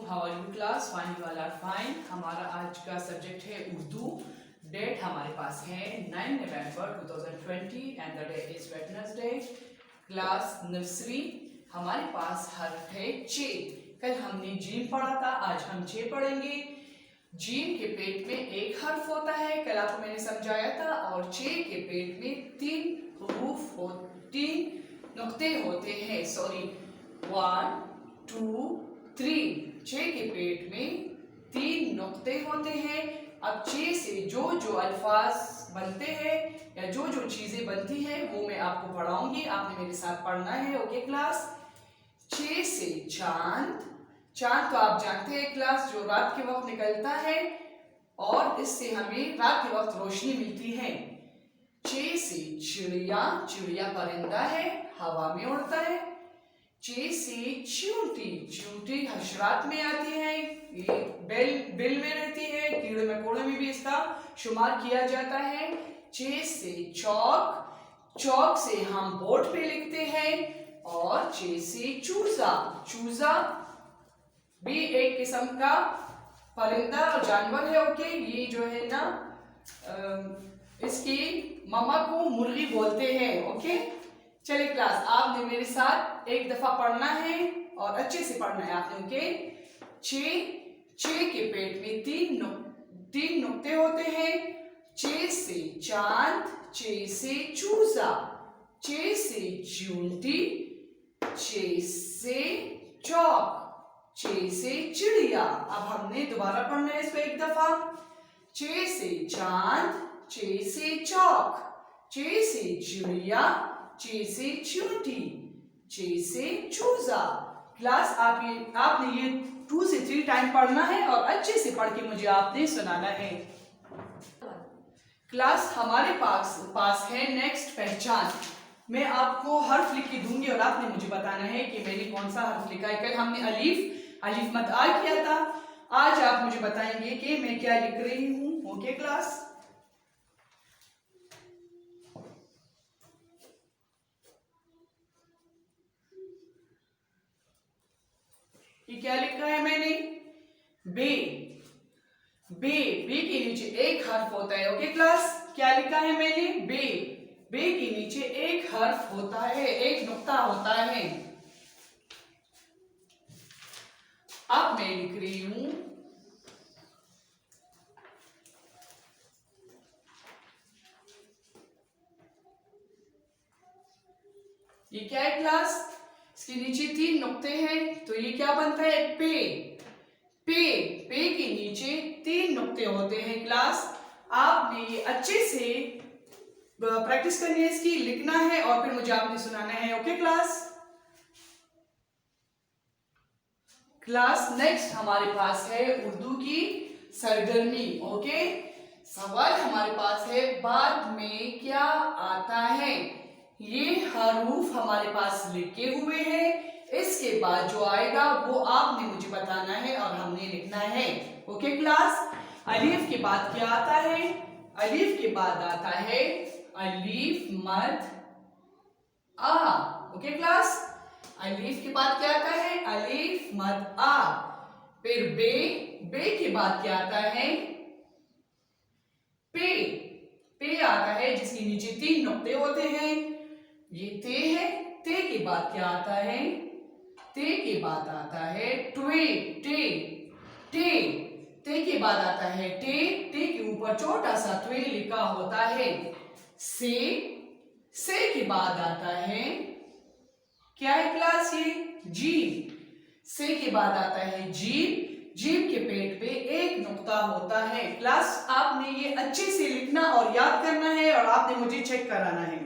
How are you class? Fine, you all are fine. हमारा आज का सब्जेक्ट है उर्दू। डेट हमारे पास है 9 नवंबर 2020 and the day is Wednesday. Class nursery. हमारे पास हर्फ है चे। कल हमने जीम पढ़ा था, आज हम चे पढ़ेंगे। जीम के पेट में एक हर्फ होता है, कल आपको मैंने समझाया था, और चे के पेट में तीन नुक्ते होते हैं। सॉरी, 1 2 3। चे के पेट में 3 नुक्ते होते हैं। अब चे से जो जो अल्फाज बनते हैं या जो जो चीजें बनती हैं वो मैं आपको पढ़ाऊंगी, आपने मेरे साथ पढ़ना है। Okay class? चे से चांद। चांद तो आप जानते हैं क्लास, जो रात के वक्त निकलता है और इससे हमें रात के वक्त रोशनी मिलती है। चे से चिड़िया। चिड़िया परिंदा है, हवा में उड़ता है। चे से चींटी। चींटी हशरात में आती है, ये बिल में रहती है, कीड़े मकोड़े में भी इसका शुमार किया जाता है। चे से चौक। चौक से हम बोर्ड पे लिखते हैं। और चे से चूजा। चूजा भी एक किस्म का परिंदा और जानवर है। ओके, ये जो है ना, इसकी मम्मा को मुर्गी बोलते हैं। ओके, चलिए क्लास, आपने मेरे साथ एक दफा पढ़ना है और अच्छे से पढ़ना है आपने। ओके, चे के पेट में तीन नुक्ते होते हैं। चे से चांद, चे से चूजा, चे से चींटी, चे से चौक, चे से चिड़िया। अब हमने दोबारा पढ़ना है इसको एक दफा। चे से चांद, चे से चौक, चे से चिड़िया, चे से चींटी, चे से चूजा। क्लास आपने ये 2 से 3 टाइम पढ़ना है और अच्छे से पढ़ के मुझे आपने सुनाना है। क्लास हमारे पास है नेक्स्ट पहचान। मैं आपको हर्फ लिख के दूंगी और आपने मुझे बताना है कि मैंने कौन सा हर्फ लिखा है। कल हमने अलीफ मद आ किया था, आज आप मुझे बताएंगे कि मैं क्या लिख रही हूं। Okay class? ये क्या लिखा है मैंने? बे। बे के नीचे एक हर्फ होता है। Okay class? क्या लिखा है मैंने? बे। बे के नीचे एक हर्फ होता है, एक नुक्ता होता है। अब मैं लिख रही हूं ये क्या है क्लास? इसके नीचे 3 नुक्ते हैं, तो ये क्या बनता है? पे। पे के नीचे 3 नुक्ते होते हैं। क्लास आपने ये अच्छे से प्रैक्टिस करनी है, इसकी लिखना है और फिर मुझे आपने सुनाना है। Okay class? क्लास नेक्स्ट हमारे पास है उर्दू की सरगर्मी। ओके, सवाल हमारे पास है, बाद में क्या आता है? ये हरूफ हमारे पास लिखे हुए हैं, इसके बाद जो आएगा वो आपने मुझे बताना है और हमने लिखना है। Okay class? अलीफ के बाद क्या आता है? अलीफ के बाद आता है अलीफ मद आ। Okay class? अलीफ के बाद क्या आता है? अलीफ मद आ। फिर बे के बाद क्या आता है? पे आता है, जिसके नीचे 3 नुक्ते होते हैं। ये ते है। ते के बाद क्या आता है? ते के बाद आता है ते के बाद आता है टे के ऊपर छोटा सा ट्वे लिखा होता है। से के बाद आता है क्या है क्लास? ये जीम। से के बाद आता है जीम। जीम के पेट पे एक नुक्ता होता है। क्लास आपने ये अच्छे से लिखना और याद करना है और आपने मुझे चेक कराना है।